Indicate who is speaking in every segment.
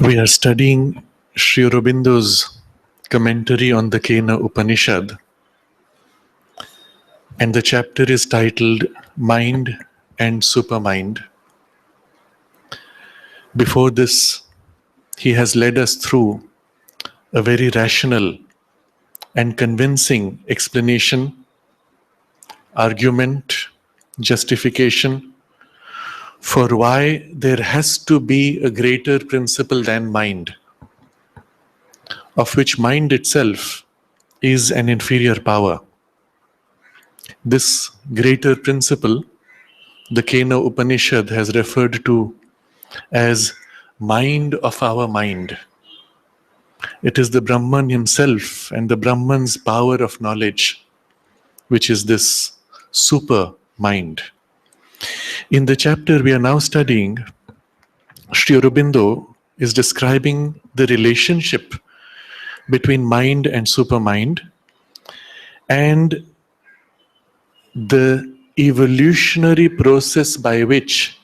Speaker 1: We are studying Sri Aurobindo's commentary on the Kena Upanishad, and the chapter is titled Mind and Supermind. Before this, he has led us through a very rational and convincing explanation, argument, justification for why there has to be a greater principle than mind, of which mind itself is an inferior power. This greater principle, the Kena Upanishad has referred to as mind of our mind. It is the Brahman himself and the Brahman's power of knowledge, which is this super mind. In the chapter we are now studying, Sri Aurobindo is describing the relationship between mind and supermind and the evolutionary process by which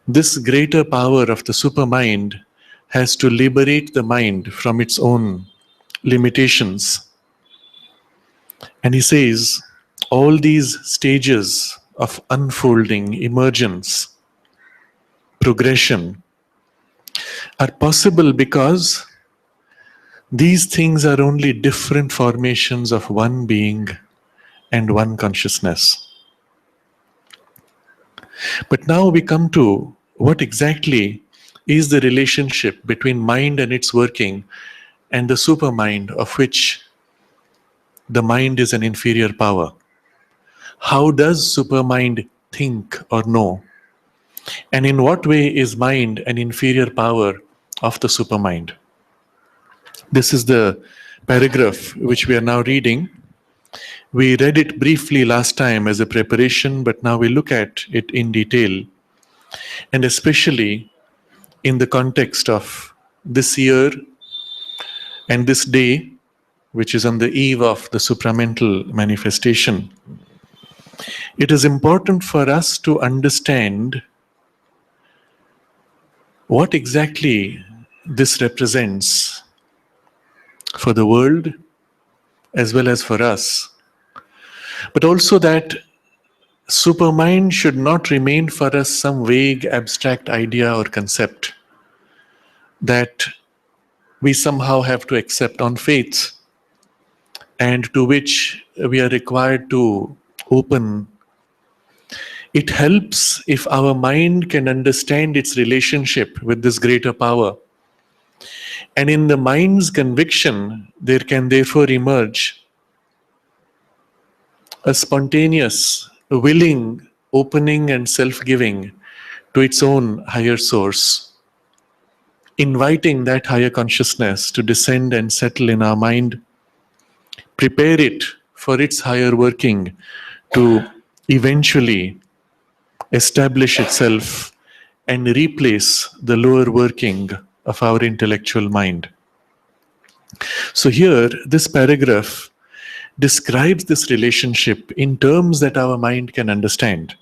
Speaker 1: this greater power of the supermind has to liberate the mind from its own limitations. And he says all these stages of unfolding, emergence, progression are possible because these things are only different formations of one being and one consciousness. But now we come to what exactly is the relationship between mind and its working and the supermind, of which the mind is an inferior power. How does supermind think or know? And in what way is mind an inferior power of the supermind. This is the paragraph which we are now reading. We read it briefly last time as a preparation, but now we look at it in detail, and especially in the context of this year and this day, which is on the eve of the supramental manifestation. It is important for us to understand what exactly this represents for the world as well as for us, but also that supermind should not remain for us some vague abstract idea or concept that we somehow have to accept on faith and to which we are required to open. It helps if our mind can understand its relationship with this greater power. And in the mind's conviction, there can therefore emerge a spontaneous, willing opening and self-giving to its own higher source, inviting that higher consciousness to descend and settle in our mind, prepare it for its higher working to eventually establish itself and replace the lower working of our intellectual mind. So here, this paragraph describes this relationship in terms that our mind can understand.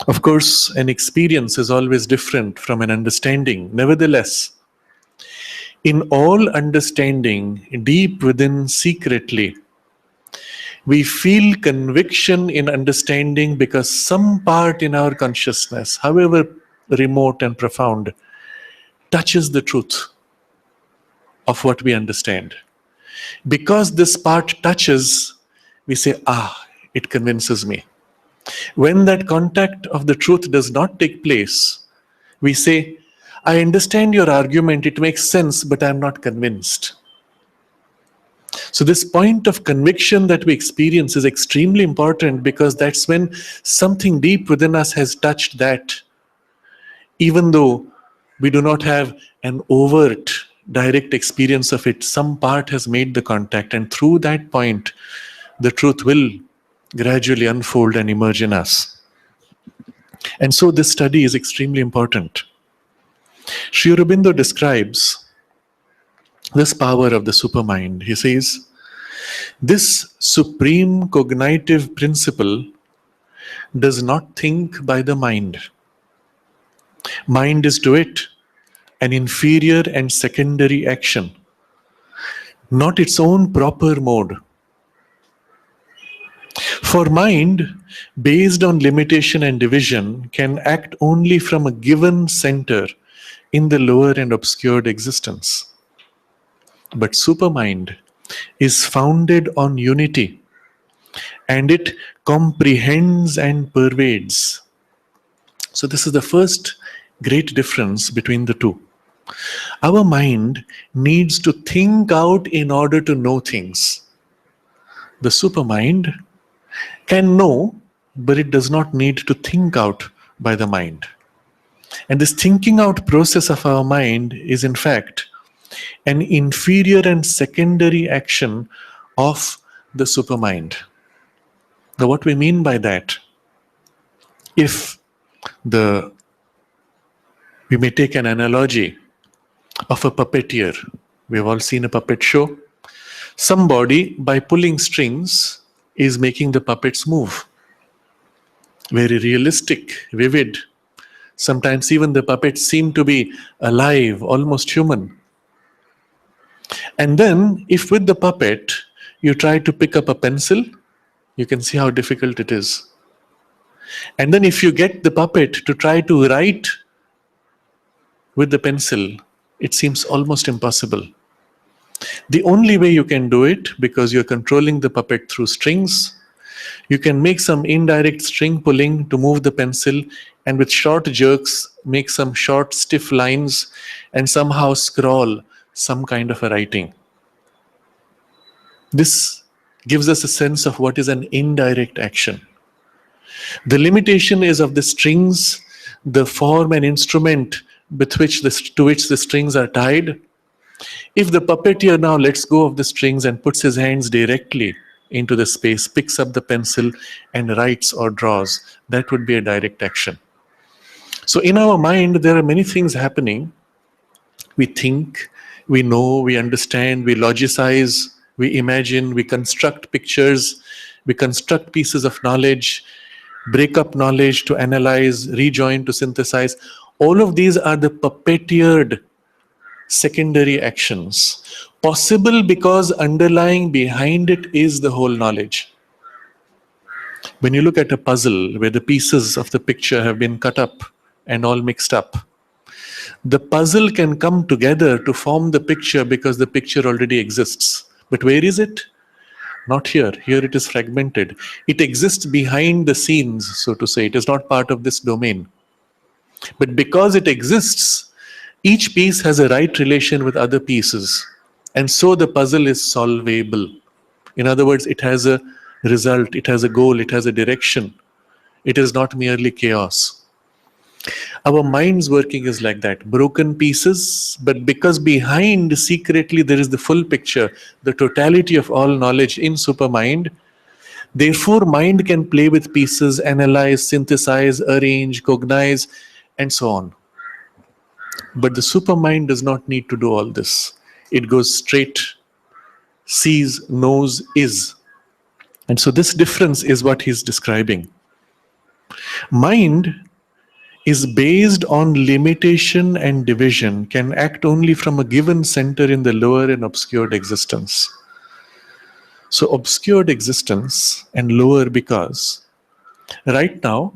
Speaker 1: Of course, an experience is always different from an understanding. Nevertheless, in all understanding, deep within secretly, we feel conviction in understanding because some part in our consciousness, however remote and profound, touches the truth of what we understand. Because this part touches, we say, it convinces me. When that contact of the truth does not take place, we say, I understand your argument, it makes sense, but I'm not convinced. So this point of conviction that we experience is extremely important because that's when something deep within us has touched that, even though we do not have an overt, direct experience of it, some part has made the contact, and through that point, the truth will gradually unfold and emerge in us. And so this study is extremely important. Sri Aurobindo describes this power of the supermind. He says, this supreme cognitive principle does not think by the mind. Mind is to it an inferior and secondary action, not its own proper mode. For mind, based on limitation and division, can act only from a given center in the lower and obscured existence. But supermind is founded on unity, and it comprehends and pervades. So this is the first great difference between the two. Our mind needs to think out in order to know things. The supermind can know, but it does not need to think out by the mind. And this thinking out process of our mind is in fact an inferior and secondary action of the supermind. Now what we mean by that, if we may take an analogy of a puppeteer. We have all seen a puppet show. Somebody, by pulling strings, is making the puppets move. Very realistic, vivid. Sometimes even the puppets seem to be alive, almost human. And then, if with the puppet you try to pick up a pencil, you can see how difficult it is. And then if you get the puppet to try to write with the pencil, it seems almost impossible. The only way you can do it, because you're controlling the puppet through strings, you can make some indirect string pulling to move the pencil, and with short jerks make some short stiff lines and somehow scrawl some kind of a writing. This gives us a sense of what is an indirect action. The limitation is of the strings, the form and instrument to which the strings are tied. If the puppeteer now lets go of the strings and puts his hands directly into the space, picks up the pencil and writes or draws, that would be a direct action. So in our mind, there are many things happening. We think, we know, we understand, we logicize, we imagine, we construct pictures, we construct pieces of knowledge, break up knowledge to analyze, rejoin to synthesize. All of these are the puppeteered secondary actions, possible because underlying behind it is the whole knowledge. When you look at a puzzle where the pieces of the picture have been cut up and all mixed up, the puzzle can come together to form the picture because the picture already exists. But where is it? Not here. Here it is fragmented. It exists behind the scenes, so to say. It is not part of this domain. But because it exists, each piece has a right relation with other pieces. And so the puzzle is solvable. In other words, it has a result, it has a goal, it has a direction. It is not merely chaos. Our mind's working is like that, broken pieces, but because behind secretly there is the full picture, the totality of all knowledge in supermind, therefore mind can play with pieces, analyze, synthesize, arrange, cognize, and so on. But the supermind does not need to do all this. It goes straight, sees, knows, is. And so this difference is what he's describing. Mind is based on limitation and division, can act only from a given center in the lower and obscured existence. So obscured existence and lower because right now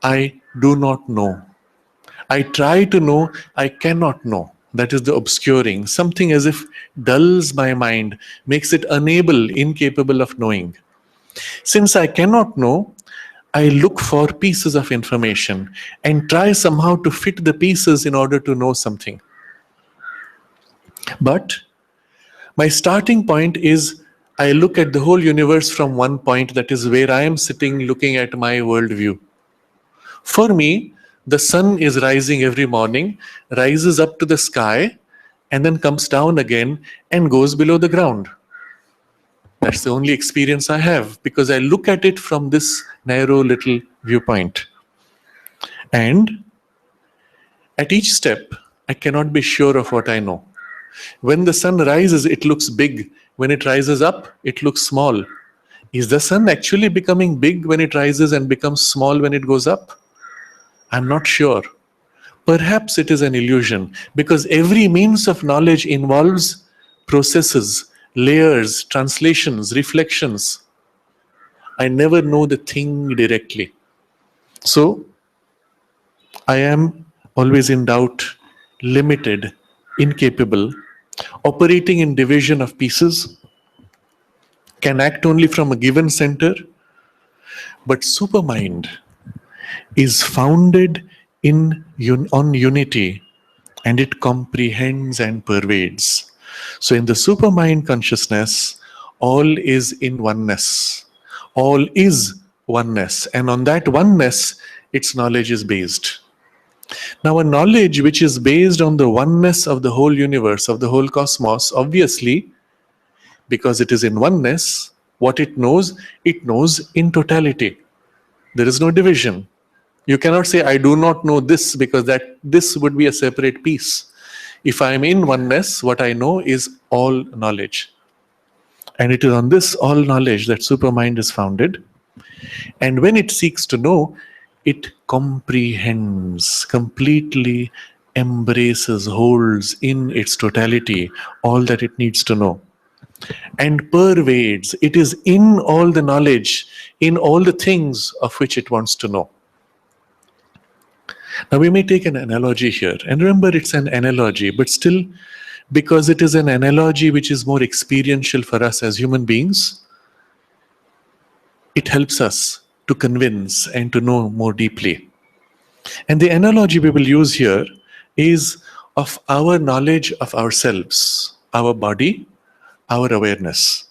Speaker 1: I do not know. I try to know, I cannot know. That is the obscuring. Something as if dulls my mind, makes it unable, incapable of knowing. Since I cannot know, I look for pieces of information and try somehow to fit the pieces in order to know something. But my starting point is I look at the whole universe from one point, that is where I am sitting looking at my worldview. For me, the sun is rising every morning, rises up to the sky, and then comes down again and goes below the ground. That's the only experience I have because I look at it from this narrow little viewpoint. And at each step, I cannot be sure of what I know. When the sun rises, it looks big. When it rises up, it looks small. Is the sun actually becoming big when it rises and becomes small when it goes up? I'm not sure. Perhaps it is an illusion because every means of knowledge involves processes, layers, translations, reflections. I never know the thing directly. So I am always in doubt, limited, incapable, operating in division of pieces, can act only from a given center, but supermind is founded on unity, and it comprehends and pervades. So in the supermind consciousness, all is in oneness. All is oneness. And on that oneness, its knowledge is based. Now, a knowledge which is based on the oneness of the whole universe, of the whole cosmos, obviously, because it is in oneness, what it knows in totality. There is no division. You cannot say, I do not know this, because this would be a separate piece. If I am in oneness, what I know is all knowledge. And it is on this all knowledge that supermind is founded. And when it seeks to know, it comprehends, completely embraces, holds in its totality all that it needs to know. And pervades, it is in all the knowledge, in all the things of which it wants to know. Now we may take an analogy here. And remember, it's an analogy, but still, because it is an analogy which is more experiential for us as human beings, it helps us to convince and to know more deeply. And the analogy we will use here is of our knowledge of ourselves, our body, our awareness,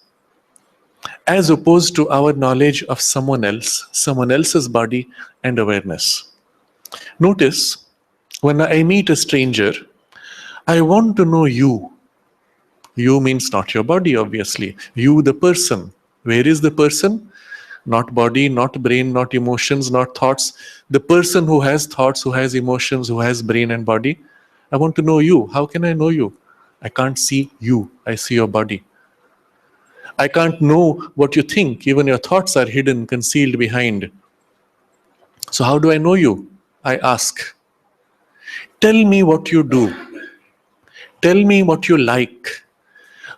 Speaker 1: as opposed to our knowledge of someone else, someone else's body and awareness. Notice, When I meet a stranger, I want to know you. You means not your body, obviously. You, the person. Where is the person? Not body, not brain, not emotions, not thoughts. The person who has thoughts, who has emotions, who has brain and body. I want to know you. How can I know you? I can't see you. I see your body. I can't know what you think. Even your thoughts are hidden, concealed behind. So, how do I know you? I ask. Tell me what you do. Tell me what you like.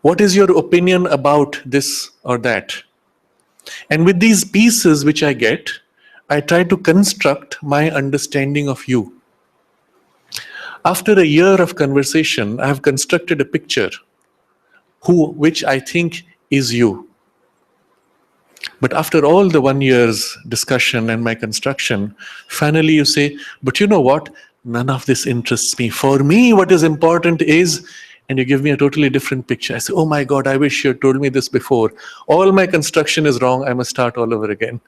Speaker 1: What is your opinion about this or that? And with these pieces which I get, I try to construct my understanding of you. After a year of conversation, I have constructed a picture which I think is you. But after all the 1 year's discussion and my construction, finally you say, but you know what? None of this interests me. For me, what is important is, and you give me a totally different picture. I say, oh my God, I wish you had told me this before. All my construction is wrong. I must start all over again.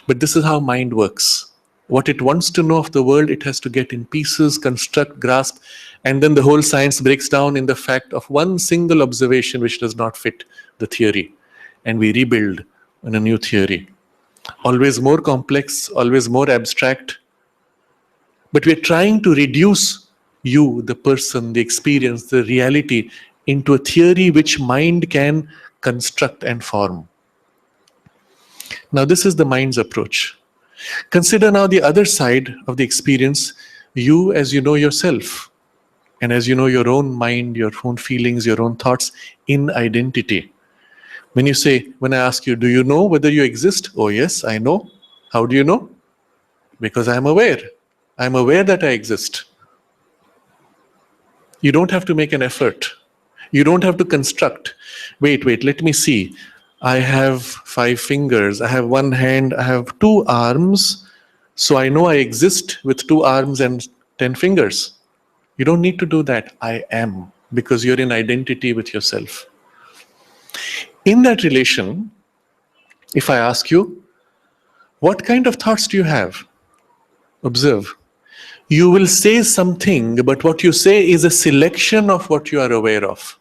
Speaker 1: But this is how mind works. What it wants to know of the world, it has to get in pieces, construct, grasp, and then the whole science breaks down in the fact of one single observation which does not fit the theory. And we rebuild in a new theory. Always more complex, always more abstract. But we're trying to reduce you, the person, the experience, the reality, into a theory which mind can construct and form. Now, this is the mind's approach. Consider now the other side of the experience, you as you know yourself, and as you know your own mind, your own feelings, your own thoughts in identity. When you say, when I ask you, do you know whether you exist? Oh, yes, I know. How do you know? Because I'm aware. I'm aware that I exist. You don't have to make an effort. You don't have to construct. Wait, let me see. I have 5 fingers. I have 1 hand. I have 2 arms. So I know I exist with 2 arms and 10 fingers. You don't need to do that. I am, because you're in identity with yourself. In that relation, if I ask you, what kind of thoughts do you have? Observe. You will say something, but what you say is a selection of what you are aware of.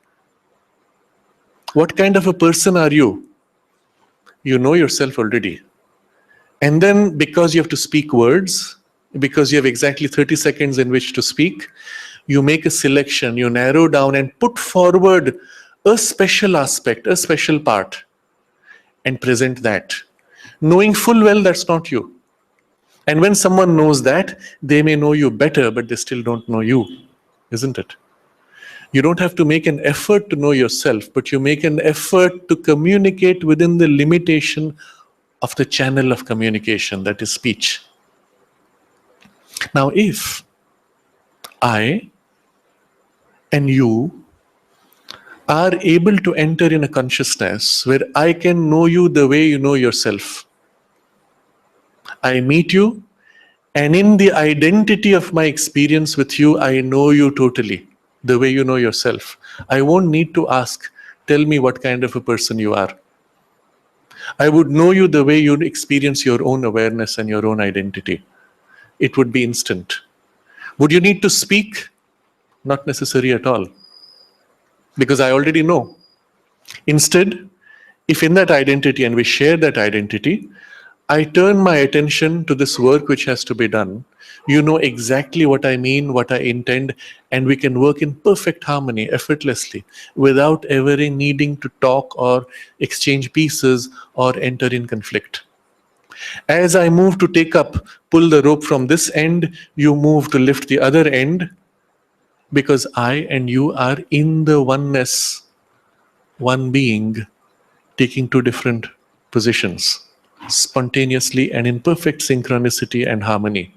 Speaker 1: What kind of a person are you? You know yourself already. And then, because you have to speak words, because you have exactly 30 seconds in which to speak, you make a selection, you narrow down and put forward a special aspect, a special part, and present that, knowing full well that's not you. And when someone knows that, they may know you better, but they still don't know you, isn't it? You don't have to make an effort to know yourself, but you make an effort to communicate within the limitation of the channel of communication, that is speech. Now, if I and you are able to enter in a consciousness where I can know you the way you know yourself, I meet you, and in the identity of my experience with you, I know you totally, the way you know yourself. I won't need to ask, tell me what kind of a person you are. I would know you the way you experience your own awareness and your own identity. It would be instant. Would you need to speak? Not necessary at all, because I already know. Instead, if in that identity, and we share that identity, I turn my attention to this work which has to be done. You know exactly what I mean, what I intend, and we can work in perfect harmony, effortlessly, without ever needing to talk or exchange pieces or enter in conflict. As I move to pull the rope from this end, you move to lift the other end, because I and you are in the oneness, one being, taking 2 different positions, spontaneously and in perfect synchronicity and harmony,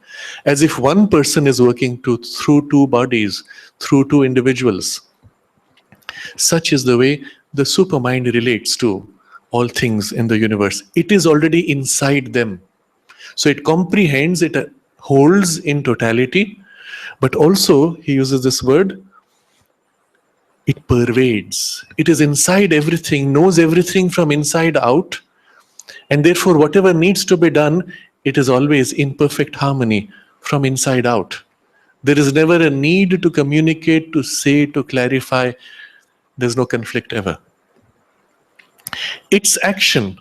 Speaker 1: as if one person is working through 2 bodies, through 2 individuals. Such is the way the supermind relates to all things in the universe. It is already inside them. So it comprehends, it holds in totality, but also, he uses this word, it pervades. It is inside everything, knows everything from inside out, and therefore whatever needs to be done, it is always in perfect harmony from inside out. There is never a need to communicate, to say, to clarify. There's no conflict ever. Its action,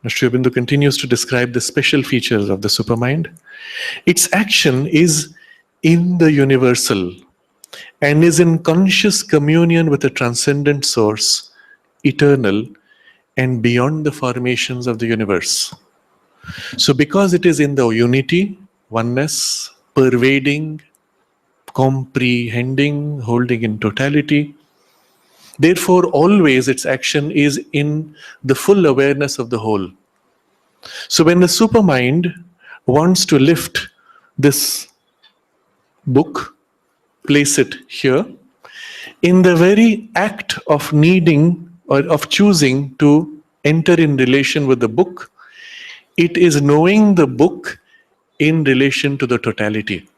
Speaker 1: Sri Aurobindo continues to describe the special features of the supermind. Its action is in the universal and is in conscious communion with a transcendent source, eternal and beyond the formations of the universe. So because it is in the unity, oneness, pervading, comprehending, holding in totality, therefore always its action is in the full awareness of the whole. So when the supermind wants to lift this book, place it here, in the very act of needing or of choosing to enter in relation with the book, it is knowing the book in relation to the totality.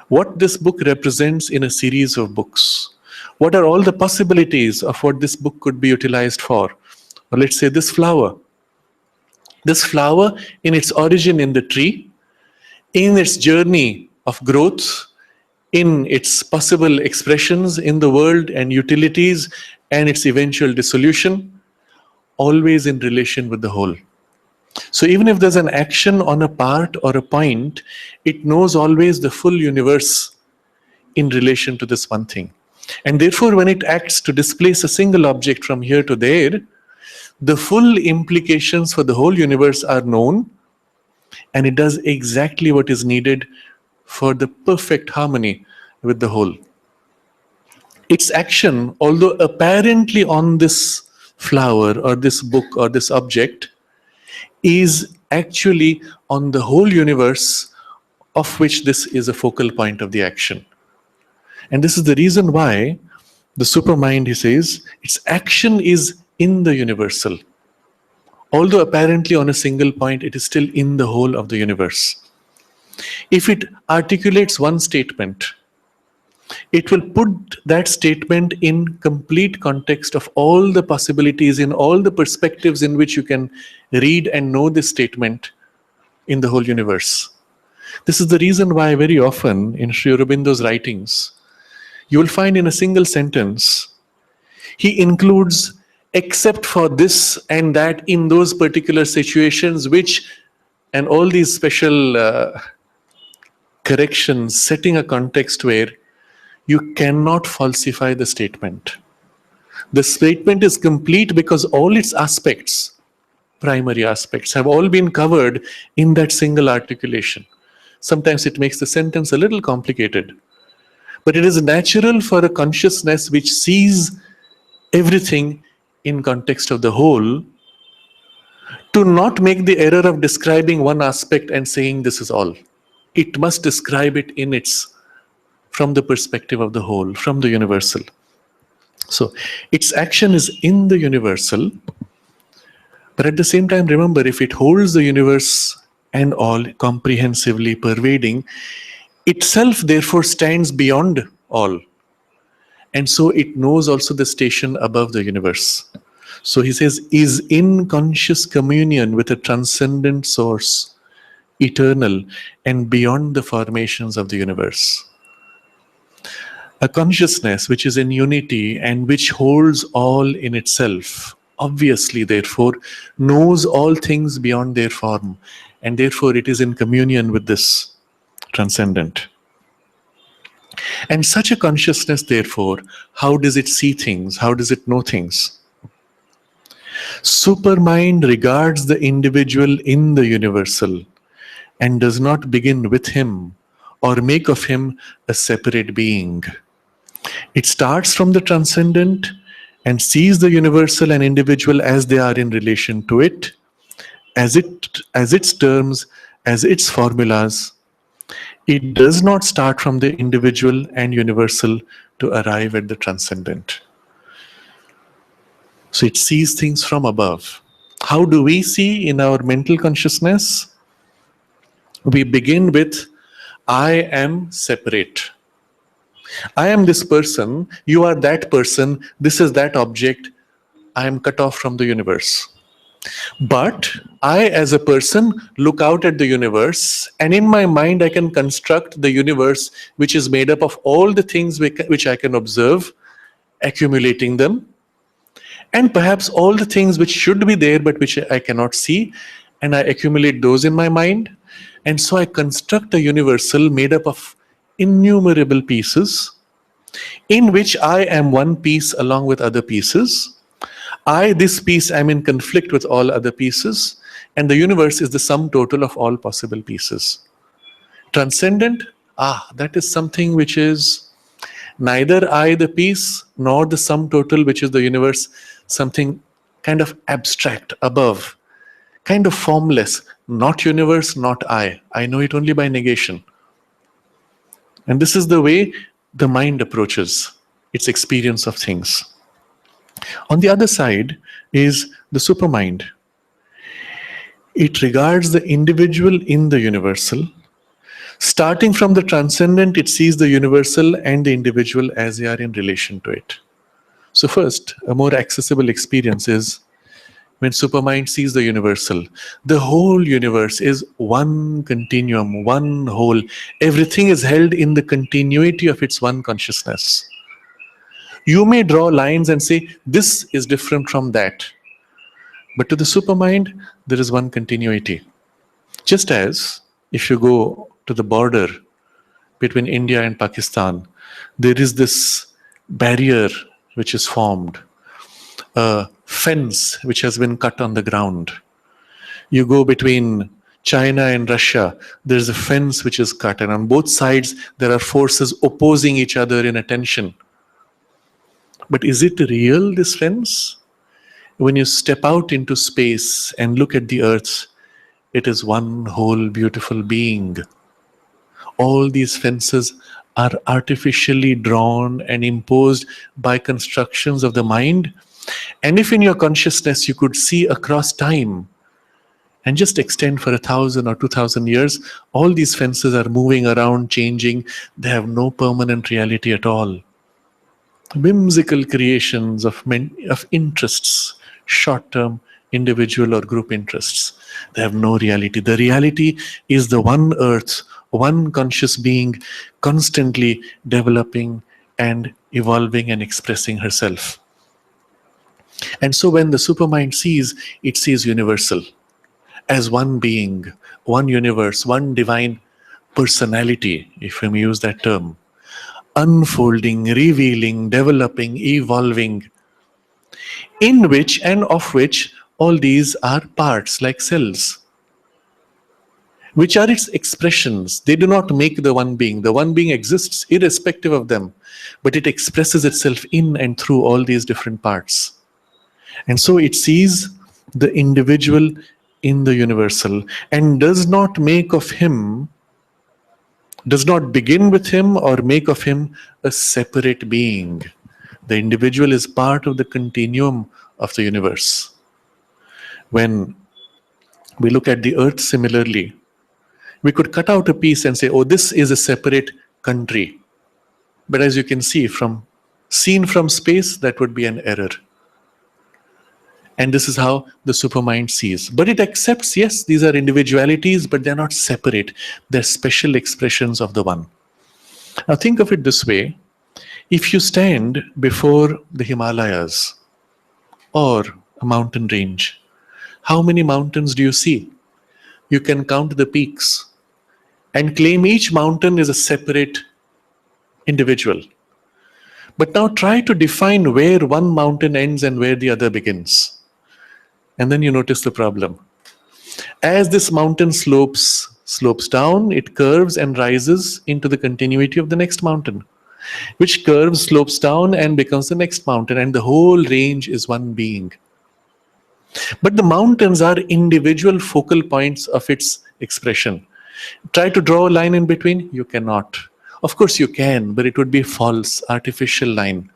Speaker 1: What this book represents in a series of books. What are all the possibilities of what this book could be utilized for? Or let's say this flower. This flower in its origin in the tree, in its journey of growth, in its possible expressions in the world and utilities and its eventual dissolution, always in relation with the whole. So even if there's an action on a part or a point, it knows always the full universe in relation to this one thing. And therefore, when it acts to displace a single object from here to there, the full implications for the whole universe are known, and it does exactly what is needed for the perfect harmony with the whole. Its action, although apparently on this flower or this book or this object, is actually on the whole universe, of which this is a focal point of the action. And this is the reason why the supermind, he says, its action is in the universal. Although apparently on a single point, it is still in the whole of the universe. If it articulates one statement, it will put that statement in complete context of all the possibilities, in all the perspectives in which you can read and know this statement in the whole universe. This is the reason why very often in Sri Aurobindo's writings, you will find in a single sentence, he includes except for this and that in those particular situations, which, and all these special corrections, setting a context where you cannot falsify the statement. The statement is complete because all its aspects, primary aspects, have all been covered in that single articulation. Sometimes it makes the sentence a little complicated, but it is natural for a consciousness which sees everything in context of the whole to not make the error of describing one aspect and saying this is all. It must describe it in its, from the perspective of the whole, from the universal. So its action is in the universal, but at the same time, remember, if it holds the universe and all comprehensively pervading, itself therefore stands beyond all. And so it knows also the station above the universe. So he says, is in conscious communion with a transcendent source, eternal and beyond the formations of the universe. A consciousness which is in unity and which holds all in itself, obviously, therefore, knows all things beyond their form, and therefore it is in communion with this transcendent. And such a consciousness, therefore, how does it see things? How does it know things? Supermind regards the individual in the universal and does not begin with him or make of him a separate being. It starts from the transcendent and sees the universal and individual as they are in relation to it, as its terms, as its formulas. It does not start from the individual and universal to arrive at the transcendent. So it sees things from above. How do we see in our mental consciousness? We begin with, I am separate. I am this person, you are that person, this is that object, I am cut off from the universe. But I, as a person, look out at the universe, and in my mind, I can construct the universe which is made up of all the things which I can observe, accumulating them, and perhaps all the things which should be there but which I cannot see, and I accumulate those in my mind. And so I construct a universal made up of innumerable pieces, in which I am one piece along with other pieces. I, this piece, am in conflict with all other pieces, and the universe is the sum total of all possible pieces. Transcendent, that is something which is neither I, the piece, nor the sum total, which is the universe, something kind of abstract, above, kind of formless, not universe, not I. I know it only by negation. And this is the way the mind approaches its experience of things. On the other side is the supermind. It regards the individual in the universal. Starting from the transcendent, it sees the universal and the individual as they are in relation to it. So first, a more accessible experience is when supermind sees the universal. The whole universe is one continuum, one whole. Everything is held in the continuity of its one consciousness. You may draw lines and say, this is different from that. But to the supermind, there is one continuity. Just as if you go to the border between India and Pakistan, there is this barrier which is formed, a fence which has been cut on the ground. You go between China and Russia, there's a fence which is cut, and on both sides there are forces opposing each other in a tension. But is it real, this fence? When you step out into space and look at the earth, it is one whole beautiful being. All these fences are artificially drawn and imposed by constructions of the mind. And if in your consciousness you could see across time and just extend for 1,000 or 2,000 years, all these fences are moving around, changing. They have no permanent reality at all. Whimsical creations of interests, short-term, individual or group interests. They have no reality. The reality is the one earth, one conscious being, constantly developing and evolving and expressing herself. And so when the supermind sees, it sees universal as one being, one universe, one divine personality, if we may use that term, unfolding, revealing, developing, evolving, in which and of which all these are parts like cells, which are its expressions. They do not make the one being. The one being exists irrespective of them, but it expresses itself in and through all these different parts. And so it sees the individual in the universal and does not make of him, does not begin with him or make of him a separate being. The individual is part of the continuum of the universe. When we look at the earth similarly, we could cut out a piece and say, oh, this is a separate country. But as you can see, seen from space, that would be an error. And this is how the supermind sees. But it accepts, yes, these are individualities, but they're not separate. They're special expressions of the one. Now think of it this way. If you stand before the Himalayas or a mountain range, how many mountains do you see? You can count the peaks and claim each mountain is a separate individual. But now try to define where one mountain ends and where the other begins. And then you notice the problem. As this mountain slopes down, it curves and rises into the continuity of the next mountain, which curves, slopes down and becomes the next mountain, and the whole range is one being. But the mountains are individual focal points of its expression. Try to draw a line in between, you cannot. Of course you can, but it would be a false, artificial line.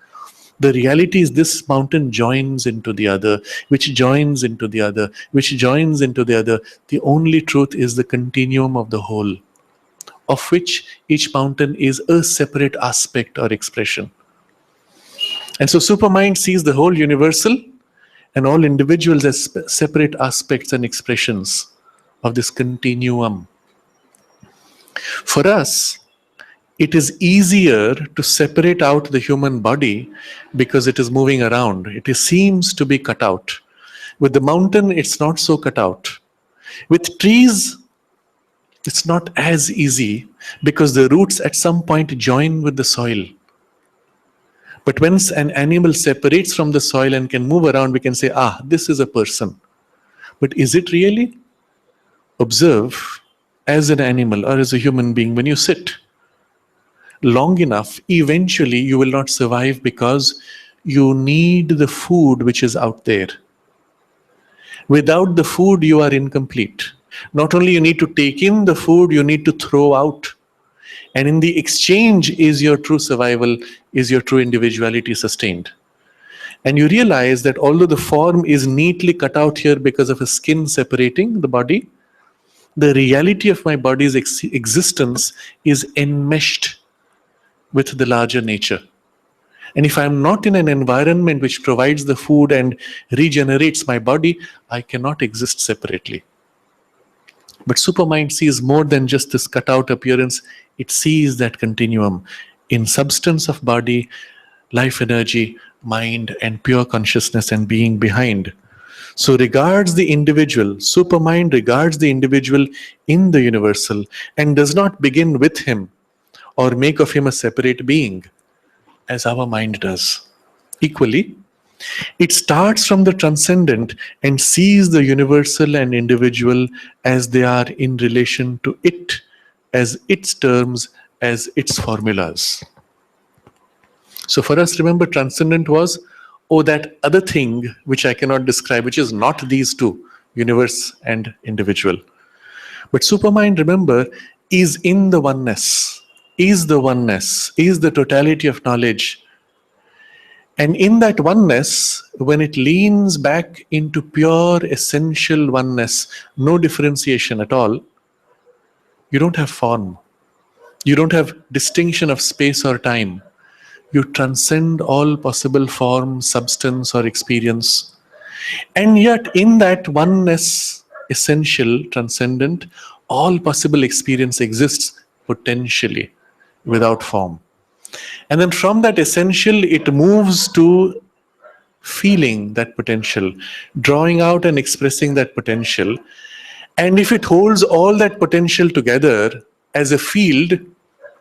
Speaker 1: The reality is this mountain joins into the other, which joins into the other, which joins into the other. The only truth is the continuum of the whole, of which each mountain is a separate aspect or expression. And so supermind sees the whole universal and all individuals as separate aspects and expressions of this continuum. For us, it is easier to separate out the human body because it is moving around. Seems to be cut out. With the mountain, it's not so cut out. With trees, it's not as easy because the roots at some point join with the soil. But once an animal separates from the soil and can move around, we can say, this is a person. But is it really? Observe, as an animal or as a human being, when you sit long enough, eventually you will not survive because you need the food which is out there. Without the food, you are incomplete. Not only you need to take in the food, you need to throw out. And in the exchange is your true survival, is your true individuality sustained. And you realize that although the form is neatly cut out here because of a skin separating the body, the reality of my body's existence is enmeshed with the larger nature. And if I'm not in an environment which provides the food and regenerates my body, I cannot exist separately. But Supermind sees more than just this cut-out appearance. It sees that continuum in substance of body, life energy, mind, and pure consciousness and being behind. So regards the individual, Supermind regards the individual in the universal and does not begin with him or make of him a separate being, as our mind does. Equally, it starts from the transcendent and sees the universal and individual as they are in relation to it, as its terms, as its formulas. So for us, remember, transcendent was, that other thing which I cannot describe, which is not these two, universe and individual. But Supermind, remember, is in the oneness, is the totality of knowledge. And in that oneness, when it leans back into pure essential oneness, no differentiation at all, you don't have form. You don't have distinction of space or time. You transcend all possible form, substance, or experience. And yet, in that oneness, essential, transcendent, all possible experience exists potentially, without form. And then from that essential, it moves to feeling that potential, drawing out and expressing that potential. And if it holds all that potential together as a field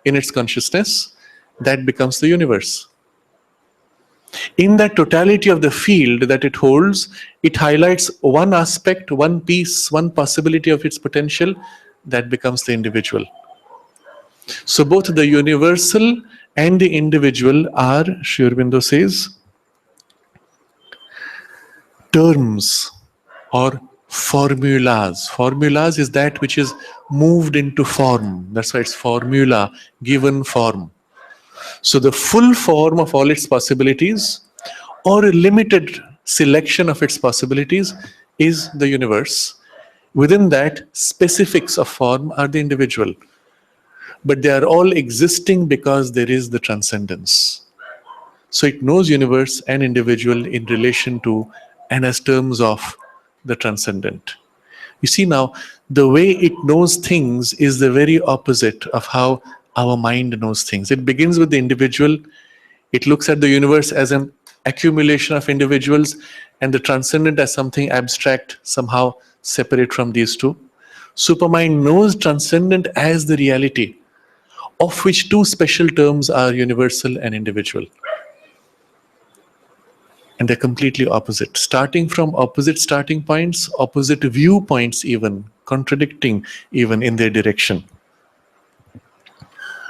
Speaker 1: in its consciousness, that becomes the universe. In that totality of the field that it holds, it highlights one aspect, one piece, one possibility of its potential, that becomes the individual. So both the universal and the individual are, Sri Aurobindo says, terms or formulas. Formulas is that which is moved into form. That's why it's formula, given form. So the full form of all its possibilities or a limited selection of its possibilities is the universe. Within that, specifics of form are the individual. But they are all existing because there is the transcendence. So it knows universe and individual in relation to and as terms of the transcendent. You see now, the way it knows things is the very opposite of how our mind knows things. It begins with the individual. It looks at the universe as an accumulation of individuals and the transcendent as something abstract, somehow separate from these two. Supermind knows transcendent as the reality, of which two special terms are universal and individual. And they're completely opposite. Starting from opposite starting points, opposite viewpoints even, contradicting even in their direction.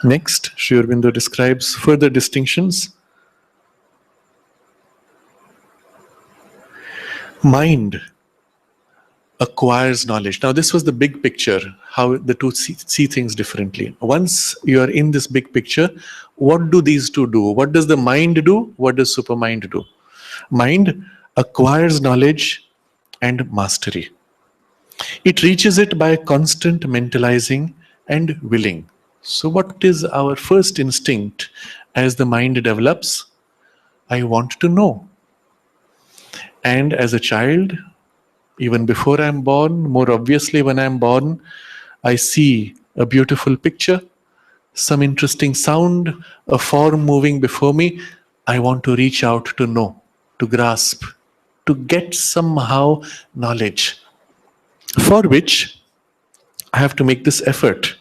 Speaker 1: Next, Sri Aurobindo describes further distinctions. Mind acquires knowledge. Now, this was the big picture, how the two see things differently. Once you are in this big picture, what do these two do? What does the mind do? What does Supermind do? Mind acquires knowledge and mastery. It reaches it by constant mentalizing and willing. So what is our first instinct as the mind develops? I want to know. And as a child, even before I'm born, more obviously when I'm born, I see a beautiful picture, some interesting sound, a form moving before me. I want to reach out to know, to grasp, to get somehow knowledge, for which I have to make this effort.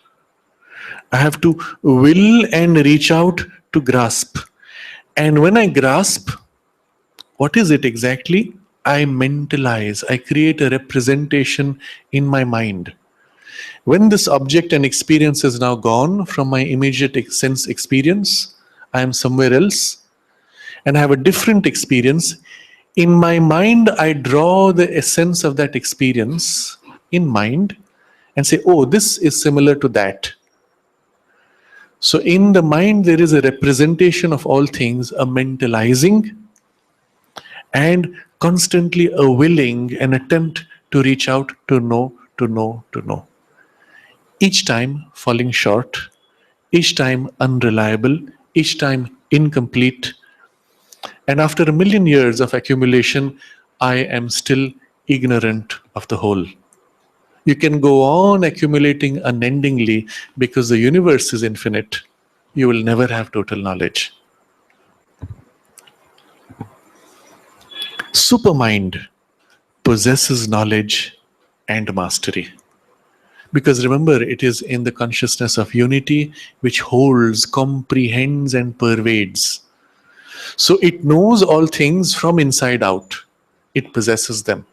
Speaker 1: I have to will and reach out to grasp. And when I grasp, what is it exactly? I mentalize, I create a representation in my mind. When this object and experience is now gone from my immediate sense experience, I am somewhere else and I have a different experience. In my mind, I draw the essence of that experience in mind and say, oh, this is similar to that. So in the mind, there is a representation of all things, a mentalizing, and constantly a willing, an attempt to reach out, to know, to know, to know. Each time falling short, each time unreliable, each time incomplete. And after a million years of accumulation, I am still ignorant of the whole. You can go on accumulating unendingly because the universe is infinite. You will never have total knowledge. Supermind possesses knowledge and mastery. Because remember, it is in the consciousness of unity which holds, comprehends, and pervades. So it knows all things from inside out. It possesses them.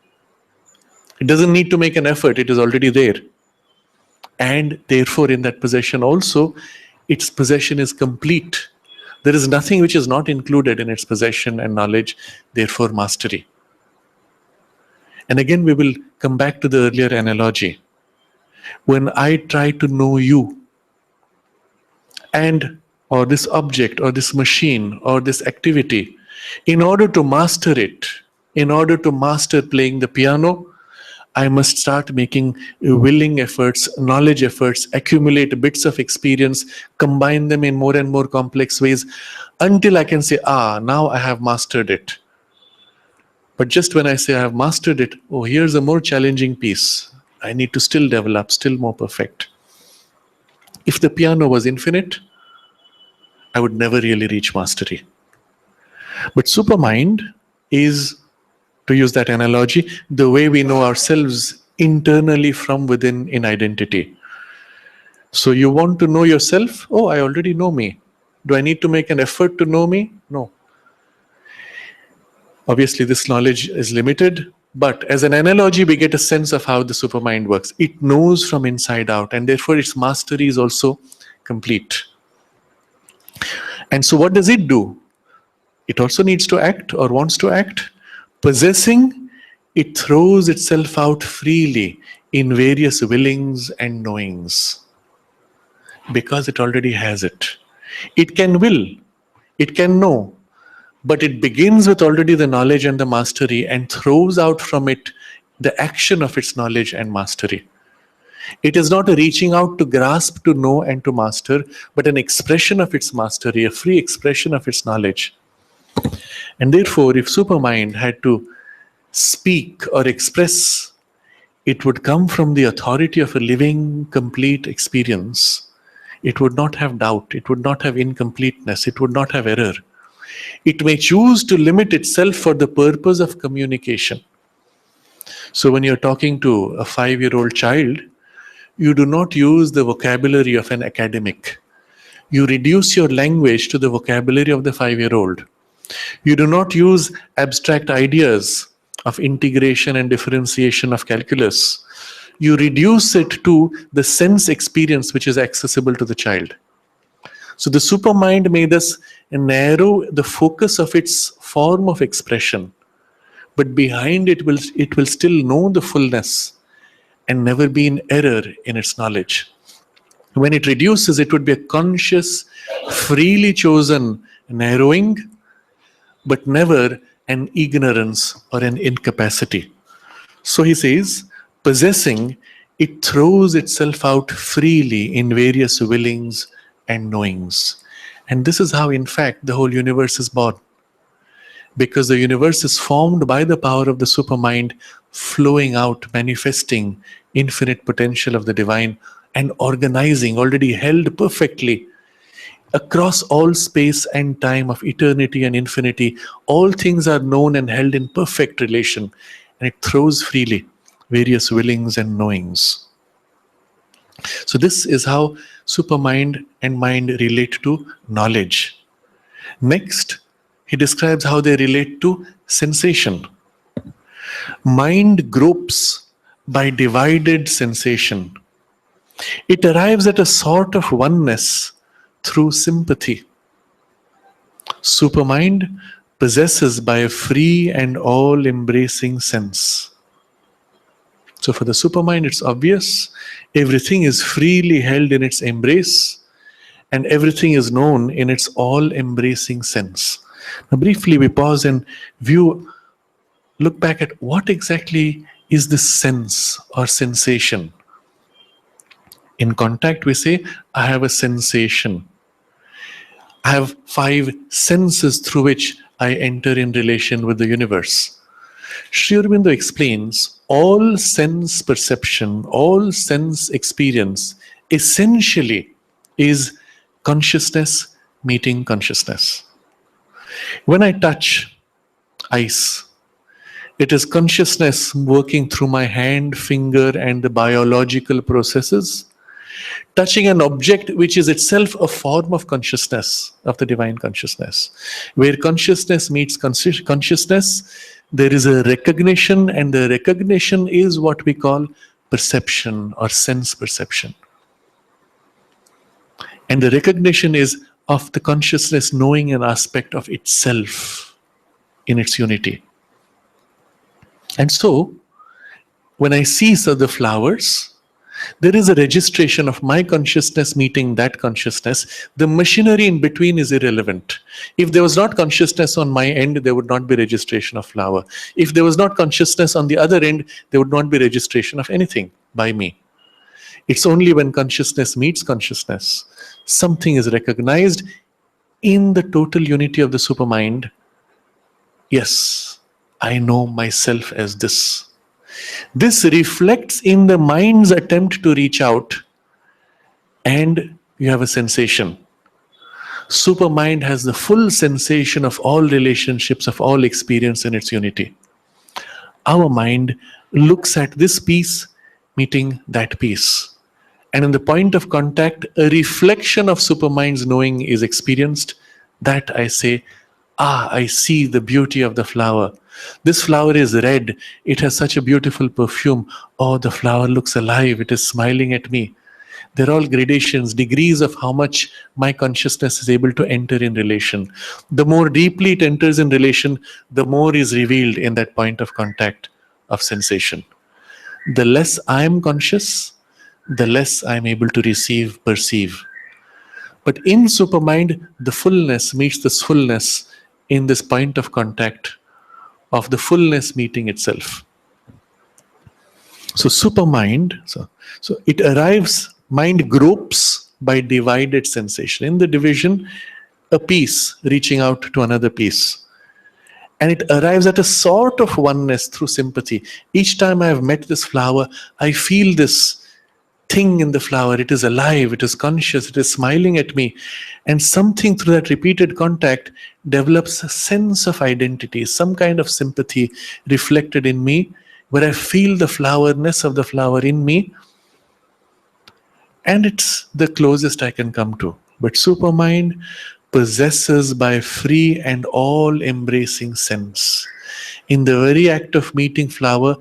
Speaker 1: It doesn't need to make an effort, it is already there. And therefore, in that possession also, its possession is complete. There is nothing which is not included in its possession and knowledge, therefore, mastery. And again, we will come back to the earlier analogy. When I try to know you, and or this object or this machine or this activity, in order to master it, in order to master playing the piano, I must start making willing efforts, knowledge efforts, accumulate bits of experience, combine them in more and more complex ways until I can say, now I have mastered it. But just when I say I have mastered it, oh, here's a more challenging piece. I need to still develop, still more perfect. If the piano was infinite, I would never really reach mastery. But supermind is, to use that analogy, the way we know ourselves internally from within in identity. So you want to know yourself? Oh, I already know me. Do I need to make an effort to know me? No. Obviously, this knowledge is limited, but as an analogy, we get a sense of how the supermind works. It knows from inside out, and therefore its mastery is also complete. And so what does it do? It also needs to act or wants to act. Possessing, it throws itself out freely in various willings and knowings because it already has it. It can will, it can know, but it begins with already the knowledge and the mastery and throws out from it the action of its knowledge and mastery. It is not a reaching out to grasp, to know, and to master, but an expression of its mastery, a free expression of its knowledge. And therefore, if supermind had to speak or express, it would come from the authority of a living, complete experience. It would not have doubt, it would not have incompleteness, it would not have error. It may choose to limit itself for the purpose of communication. So when you're talking to a 5-year-old child, you do not use the vocabulary of an academic. You reduce your language to the vocabulary of the 5-year-old. You do not use abstract ideas of integration and differentiation of calculus. You reduce it to the sense experience which is accessible to the child. So the supermind may thus narrow the focus of its form of expression, but behind it will still know the fullness and never be in error in its knowledge. When it reduces, it would be a conscious, freely chosen narrowing, but never an ignorance or an incapacity. So he says, possessing, it throws itself out freely in various willings and knowings. And this is how, in fact, the whole universe is born. because the universe is formed by the power of the supermind, flowing out, manifesting infinite potential of the divine, and organizing, already held perfectly across all space and time of eternity and infinity. All things are known and held in perfect relation, and it throws freely various willings and knowings. So this is how supermind and mind relate to knowledge. Next, he describes how they relate to sensation. Mind gropes by divided sensation. It arrives at a sort of oneness through sympathy. Supermind possesses by a free and all-embracing sense. So for the supermind, it's obvious. Everything is freely held in its embrace, and everything is known in its all-embracing sense. Now briefly we pause and look back at what exactly is this sense or sensation. In contact we say, I have a sensation. I have 5 senses through which I enter in relation with the universe. Sri Aurobindo explains all sense perception, all sense experience essentially is consciousness meeting consciousness. When I touch ice, it is consciousness working through my hand, finger, and the biological processes, touching an object which is itself a form of consciousness, of the divine consciousness. Where consciousness meets consciousness, there is a recognition, and the recognition is what we call perception or sense perception. And the recognition is of the consciousness knowing an aspect of itself in its unity. And so, when I see the flowers, there is a registration of my consciousness meeting that consciousness. The machinery in between is irrelevant. If there was not consciousness on my end, there would not be registration of flower. If there was not consciousness on the other end, there would not be registration of anything by me. It's only when consciousness meets consciousness, something is recognized in the total unity of the supermind. Yes, I know myself as this. This reflects in the mind's attempt to reach out, and you have a sensation. Supermind has the full sensation of all relationships, of all experience in its unity. Our mind looks at this piece meeting that piece. And in the point of contact, a reflection of supermind's knowing is experienced. That I say, I see the beauty of the flower. This flower is red. It has such a beautiful perfume. Oh, the flower looks alive. It is smiling at me. They're all gradations, degrees of how much my consciousness is able to enter in relation. The more deeply it enters in relation, the more is revealed in that point of contact of sensation. The less I am conscious, the less I am able to receive, perceive. But in supermind, the fullness meets this fullness in this point of contact of the fullness meeting itself. So supermind, so it arrives, mind gropes by divided sensation. In the division, a piece reaching out to another piece. And it arrives at a sort of oneness through sympathy. Each time I have met this flower, I feel this thing in the flower. It is alive, it is conscious, it is smiling at me. And something through that repeated contact develops a sense of identity, some kind of sympathy reflected in me, where I feel the flowerness of the flower in me. And it's the closest I can come to. But supermind possesses by free and all-embracing sense. In the very act of meeting flower,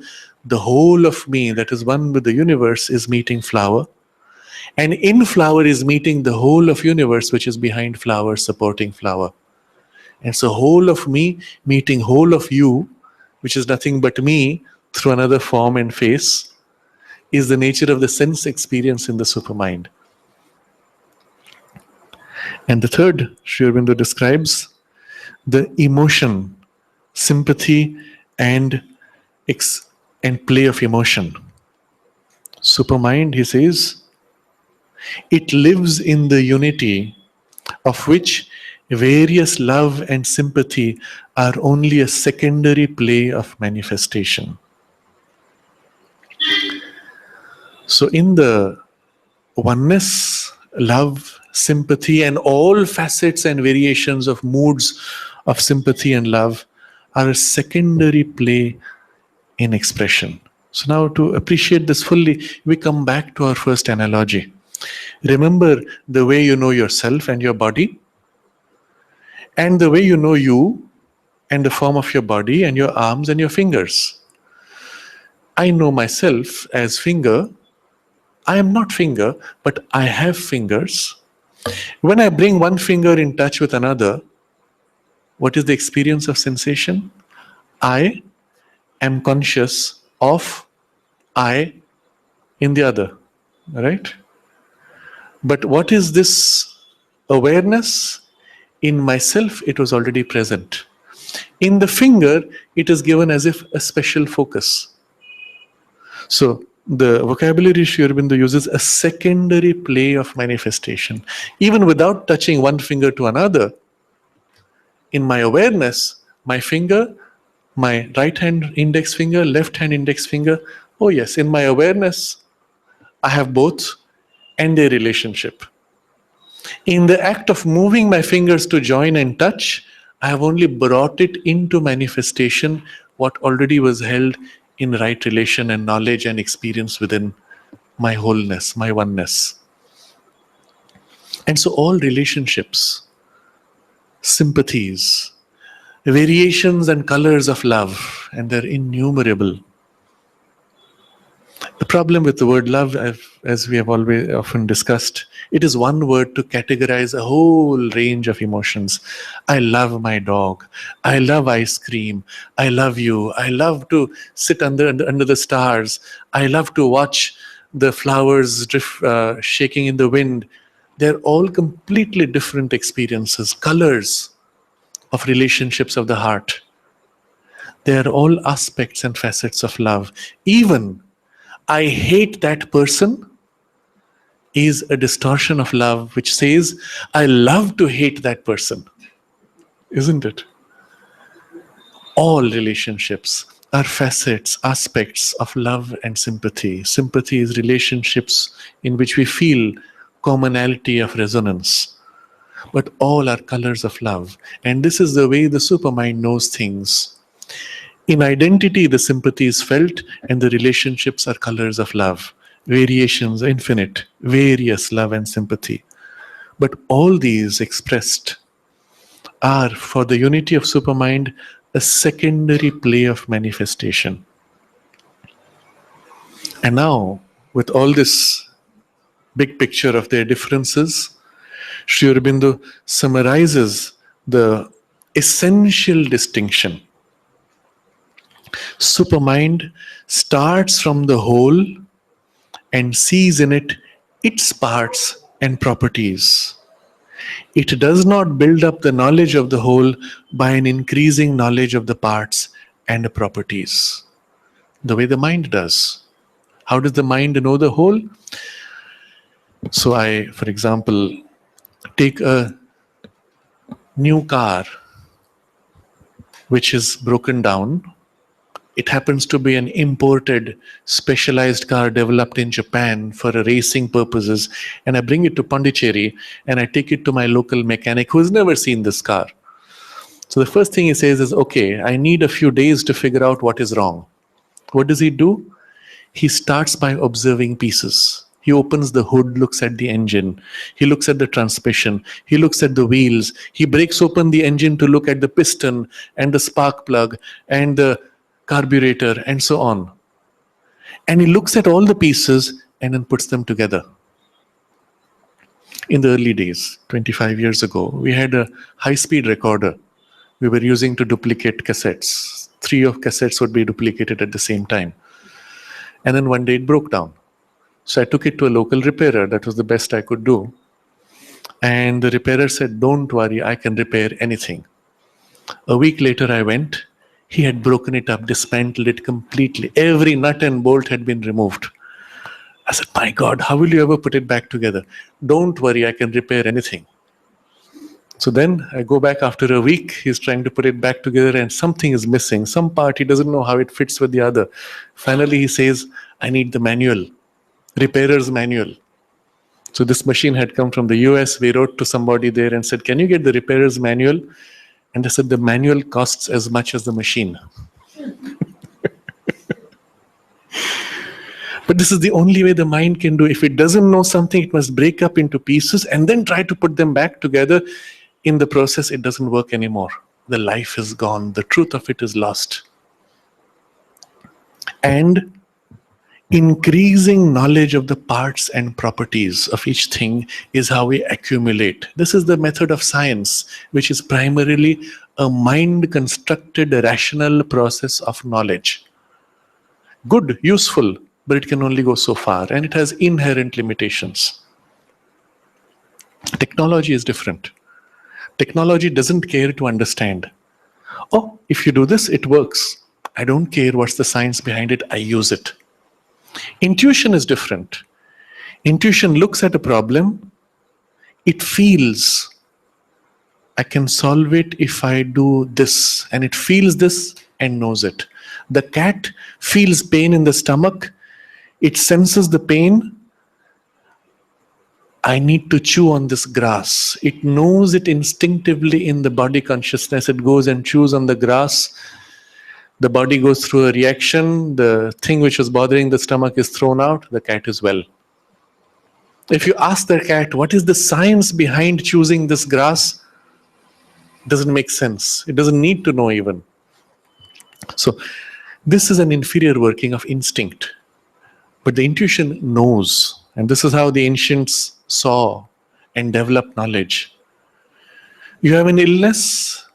Speaker 1: the whole of me that is one with the universe is meeting flower. And in flower is meeting the whole of universe, which is behind flower, supporting flower. And so whole of me meeting whole of you, which is nothing but me through another form and face, is the nature of the sense experience in the supermind. And the third, Sri Aurobindo describes the emotion, sympathy, and play of emotion. Supermind, he says, it lives in the unity of which Various love and sympathy are only a secondary play of manifestation. So, in the oneness, love, sympathy, and all facets and variations of moods of sympathy and love are a secondary play in expression. So, now to appreciate this fully, we come back to our first analogy. Remember the way you know yourself and your body, and the way you know you and the form of your body and your arms and your fingers. I know myself as finger. I am not finger, but I have fingers. When I bring one finger in touch with another, what is the experience of sensation? I am conscious of I in the other, right? But what is this awareness? In myself, it was already present. In the finger, it is given as if a special focus. So the vocabulary Sri Aurobindo uses a secondary play of manifestation. Even without touching one finger to another, in my awareness, my finger, my right hand index finger, left hand index finger, oh yes, in my awareness, I have both and their relationship. In the act of moving my fingers to join and touch, I have only brought it into manifestation what already was held in right relation and knowledge and experience within my wholeness, my oneness. And so all relationships, sympathies, variations and colors of love, and they're innumerable. The problem with the word love, as we have always often discussed, it is one word to categorize a whole range of emotions. I love my dog. I love ice cream. I love you. I love to sit under the stars. I love to watch the flowers shaking in the wind. They're all completely different experiences, colors of relationships of the heart. They are all aspects and facets of love. Even I hate that person is a distortion of love which says, I love to hate that person. Isn't it? All relationships are facets, aspects of love and sympathy. Sympathy is relationships in which we feel commonality of resonance. But all are colors of love. And this is the way the supermind knows things. In identity, the sympathy is felt and the relationships are colors of love. Variations, infinite, various love and sympathy. But all these expressed are, for the unity of supermind, a secondary play of manifestation. And now, with all this big picture of their differences, Sri Aurobindo summarizes the essential distinction. Supermind starts from the whole and sees in it its parts and properties. It does not build up the knowledge of the whole by an increasing knowledge of the parts and the properties, the way the mind does. How does the mind know the whole? So I, for example, take a new car which is broken down. It happens to be an imported, specialized car developed in Japan for racing purposes. And I bring it to Pondicherry and I take it to my local mechanic who has never seen this car. So the first thing he says is, okay, I need a few days to figure out what is wrong. What does he do? He starts by observing pieces. He opens the hood, looks at the engine. He looks at the transmission. He looks at the wheels. He breaks open the engine to look at the piston and the spark plug and the carburetor and so on. And he looks at all the pieces and then puts them together. In the early days, 25 years ago, we had a high-speed recorder we were using to duplicate cassettes. 3 of cassettes would be duplicated at the same time. And then one day it broke down. So I took it to a local repairer. That was the best I could do. And the repairer said, don't worry, I can repair anything. A week later I went. He had broken it up, dismantled it completely. Every nut and bolt had been removed. I said, my God, how will you ever put it back together? Don't worry, I can repair anything. So then I go back after a week, he's trying to put it back together and something is missing. Some part, he doesn't know how it fits with the other. Finally, he says, I need the manual, repairer's manual. So this machine had come from the US. We wrote to somebody there and said, can you get the repairer's manual? And they said, the manual costs as much as the machine. But this is the only way the mind can do. If it doesn't know something, it must break up into pieces and then try to put them back together. In the process, it doesn't work anymore. The life is gone. The truth of it is lost. And increasing knowledge of the parts and properties of each thing is how we accumulate. This is the method of science, which is primarily a mind-constructed, rational process of knowledge. Good, useful, but it can only go so far, and it has inherent limitations. Technology is different. Technology doesn't care to understand. Oh, if you do this, it works. I don't care what's the science behind it, I use it. Intuition is different. Intuition looks at a problem, it feels, I can solve it if I do this, and it feels this and knows it. The cat feels pain in the stomach, it senses the pain. I need to chew on this grass. It knows it instinctively in the body consciousness. It goes and chews on the grass. The body goes through a reaction. The thing which was bothering the stomach is thrown out. The cat is well. If you ask the cat, what is the science behind choosing this grass? It doesn't make sense. It doesn't need to know even. So this is an inferior working of instinct. But the intuition knows, and this is how the ancients saw and developed knowledge. You have an illness,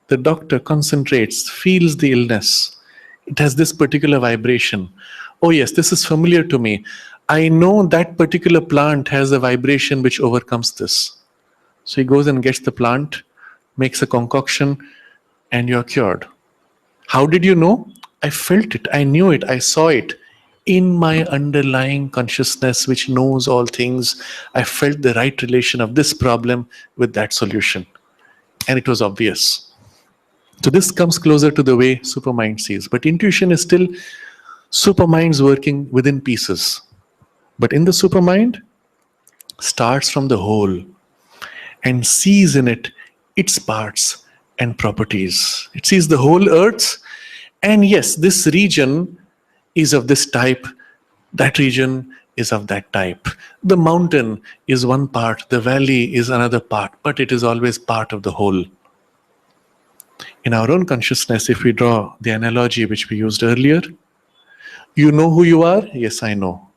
Speaker 1: the doctor concentrates, feels the illness. It has this particular vibration. Oh yes, this is familiar to me. I know that particular plant has a vibration which overcomes this. So he goes and gets the plant, makes a concoction, and you're cured. How did you know? I felt it, I knew it, I saw it. In my underlying consciousness, which knows all things, I felt the right relation of this problem with that solution. And it was obvious. So this comes closer to the way supermind sees. But intuition is still superminds working within pieces. But in the supermind, starts from the whole and sees in it its parts and properties. It sees the whole earth, and yes, this region is of this type, that region is of that type. The mountain is one part, the valley is another part, but it is always part of the whole. In our own consciousness, if we draw the analogy which we used earlier, you know who you are? Yes, I know.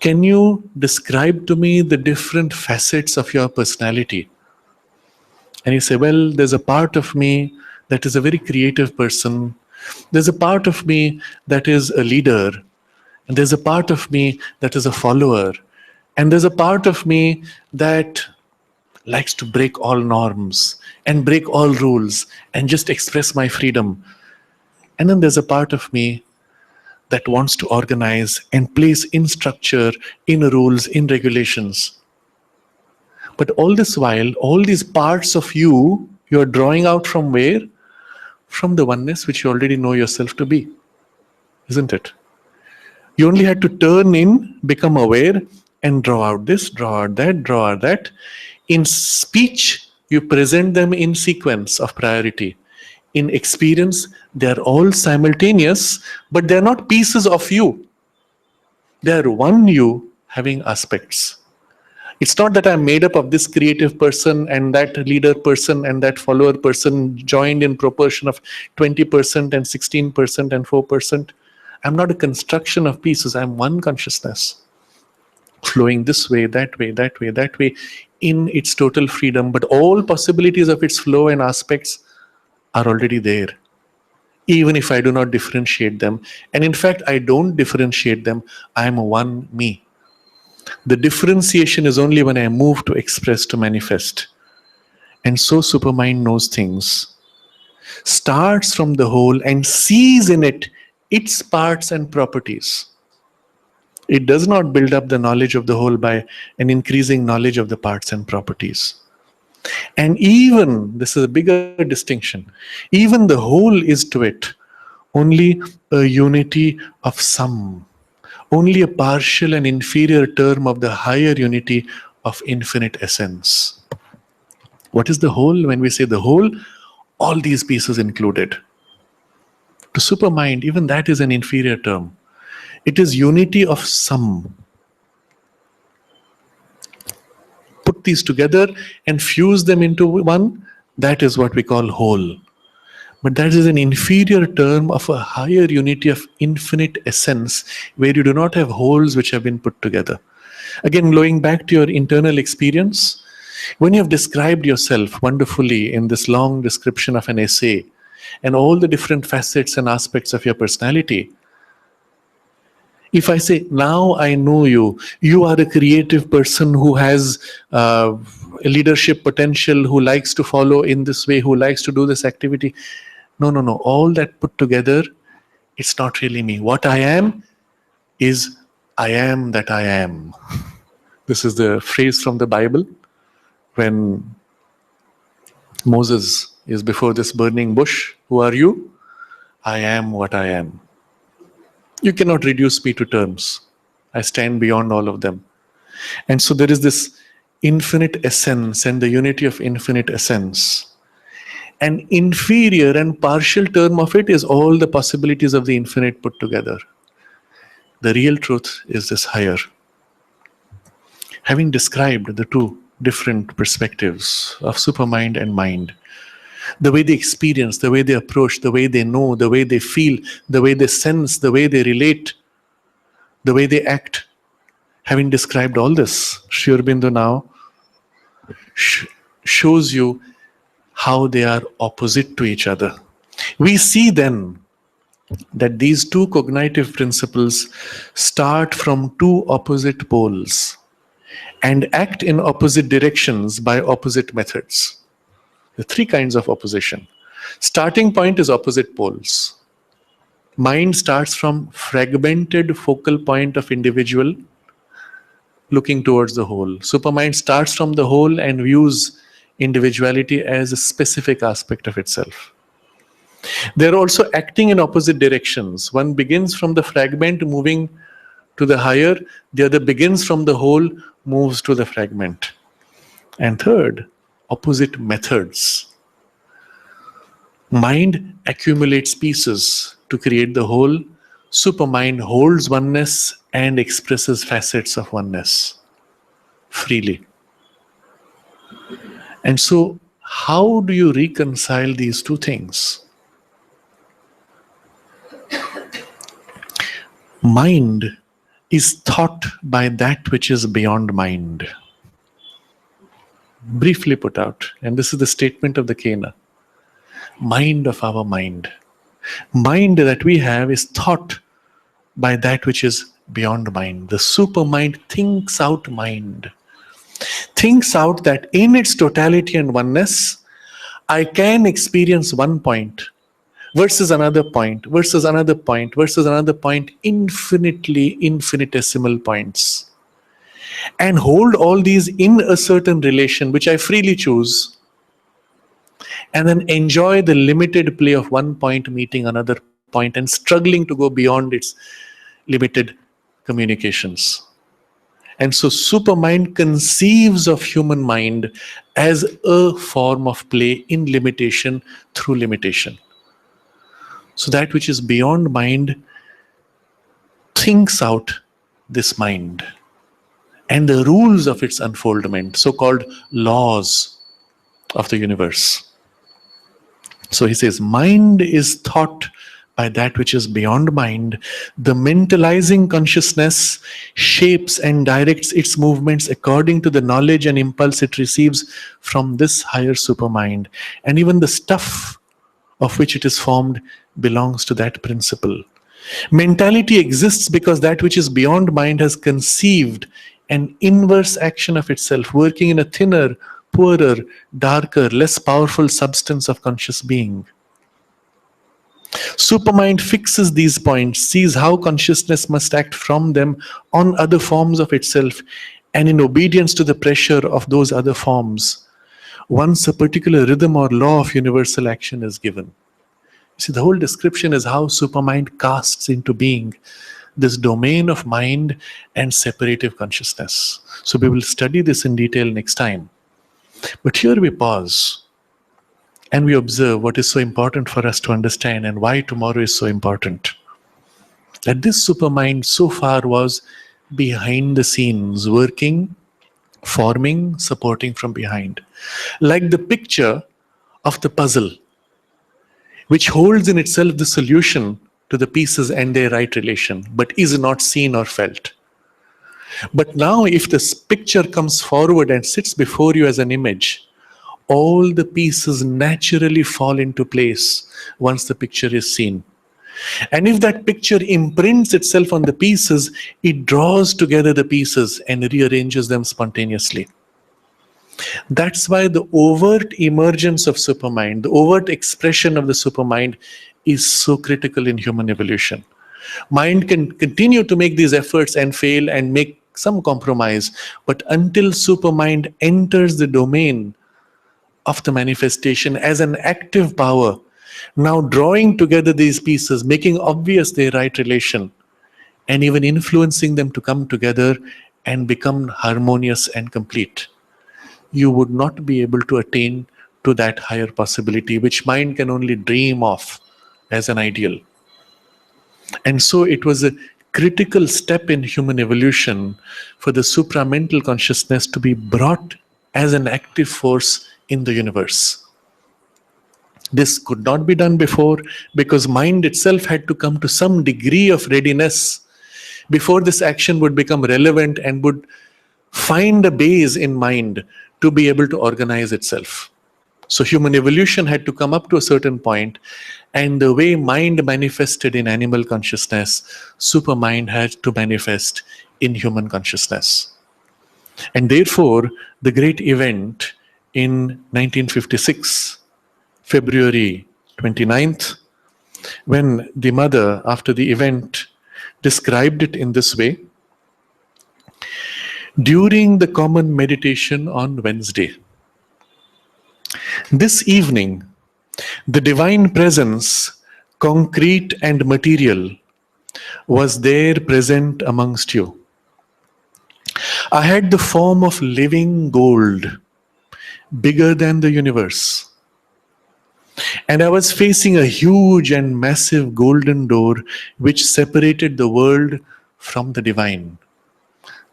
Speaker 1: Can you describe to me the different facets of your personality? And you say, well, there's a part of me that is a very creative person. There's a part of me that is a leader, and there's a part of me that is a follower, and there's a part of me that likes to break all norms and break all rules and just express my freedom. And then there's a part of me that wants to organize and place in structure, in rules, in regulations. But all this while, all these parts of you, you're drawing out from where? From the oneness which you already know yourself to be, isn't it? You only had to turn in, become aware, and draw out this, draw out that, draw out that. In speech, you present them in sequence of priority. In experience, they are all simultaneous, but they are not pieces of you. They are one you having aspects. It's not that I'm made up of this creative person and that leader person and that follower person joined in proportion of 20% and 16% and 4%. I'm not a construction of pieces. I'm one consciousness, flowing this way, that way, that way, that way, in its total freedom. But all possibilities of its flow and aspects are already there, even if I do not differentiate them. And in fact, I don't differentiate them. I'm one me. The differentiation is only when I move to express, to manifest. And so supermind knows things, starts from the whole and sees in it its parts and properties. It does not build up the knowledge of the whole by an increasing knowledge of the parts and properties. And even, this is a bigger distinction, even the whole is to it only a unity of some, only a partial and inferior term of the higher unity of infinite essence. What is the whole? When we say the whole, all these pieces included. To supermind, even that is an inferior term. It is unity of some. Put these together and fuse them into one, that is what we call whole. But that is an inferior term of a higher unity of infinite essence, where you do not have wholes which have been put together. Again, going back to your internal experience, when you have described yourself wonderfully in this long description of an essay, and all the different facets and aspects of your personality, if I say, now I know you, you are a creative person who has leadership potential, who likes to follow in this way, who likes to do this activity. No, no, no. All that put together, it's not really me. What I am is I am that I am. This is the phrase from the Bible when Moses is before this burning bush. Who are you? I am what I am. You cannot reduce me to terms. I stand beyond all of them. And so there is this infinite essence and the unity of infinite essence. An inferior and partial term of it is all the possibilities of the infinite put together. The real truth is this higher. Having described the two different perspectives of supermind and mind, the way they experience, the way they approach, the way they know, the way they feel, the way they sense, the way they relate, the way they act. Having described all this, Sri Aurobindo now shows you how they are opposite to each other. We see then that these two cognitive principles start from two opposite poles and act in opposite directions by opposite methods. The three kinds of opposition. Starting point is opposite poles. Mind starts from fragmented focal point of individual looking towards the whole. Supermind starts from the whole and views individuality as a specific aspect of itself. They're also acting in opposite directions. One begins from the fragment moving to the higher, the other begins from the whole, moves to the fragment. And third, opposite methods. Mind accumulates pieces to create the whole. Supermind holds oneness and expresses facets of oneness freely. And so, how do you reconcile these two things? Mind is thought by that which is beyond mind. Briefly put out, and this is the statement of the Kena. Mind of our mind. Mind that we have is thought by that which is beyond mind. The supermind thinks out mind. Thinks out that in its totality and oneness, I can experience one point versus another point, versus another point, versus another point, infinitesimal points. And hold all these in a certain relation, which I freely choose, and then enjoy the limited play of one point meeting another point and struggling to go beyond its limited communications. And so supermind conceives of human mind as a form of play in limitation through limitation. So that which is beyond mind thinks out this mind and the rules of its unfoldment, so-called laws of the universe. So he says, mind is thought by that which is beyond mind. The mentalizing consciousness shapes and directs its movements according to the knowledge and impulse it receives from this higher supermind. And even the stuff of which it is formed belongs to that principle. Mentality exists because that which is beyond mind has conceived an inverse action of itself, working in a thinner, poorer, darker, less powerful substance of conscious being. Supermind fixes these points, sees how consciousness must act from them on other forms of itself, and in obedience to the pressure of those other forms, once a particular rhythm or law of universal action is given. See, the whole description is how supermind casts into being this domain of mind and separative consciousness. So we will study this in detail next time. But here we pause and we observe what is so important for us to understand and why tomorrow is so important. That this supermind so far was behind the scenes, working, forming, supporting from behind. Like the picture of the puzzle, which holds in itself the solution to the pieces and their right relation, but is not seen or felt. But now, if this picture comes forward and sits before you as an image, all the pieces naturally fall into place once the picture is seen. And if that picture imprints itself on the pieces, it draws together the pieces and rearranges them spontaneously. That's why the overt emergence of supermind, the overt expression of the supermind, is so critical in human evolution. Mind can continue to make these efforts and fail and make some compromise, but until supermind enters the domain of the manifestation as an active power, now drawing together these pieces, making obvious their right relation, and even influencing them to come together and become harmonious and complete, you would not be able to attain to that higher possibility, which mind can only dream of as an ideal. And so it was a critical step in human evolution for the supramental consciousness to be brought as an active force in the universe. This could not be done before because mind itself had to come to some degree of readiness before this action would become relevant and would find a base in mind to be able to organize itself. So human evolution had to come up to a certain point, and the way mind manifested in animal consciousness, supermind had to manifest in human consciousness. And therefore, the great event in 1956, February 29th, when the mother, after the event, described it in this way: during the common meditation on Wednesday, this evening, the divine presence, concrete and material, was there present amongst you. I had the form of living gold, bigger than the universe. And I was facing a huge and massive golden door which separated the world from the divine.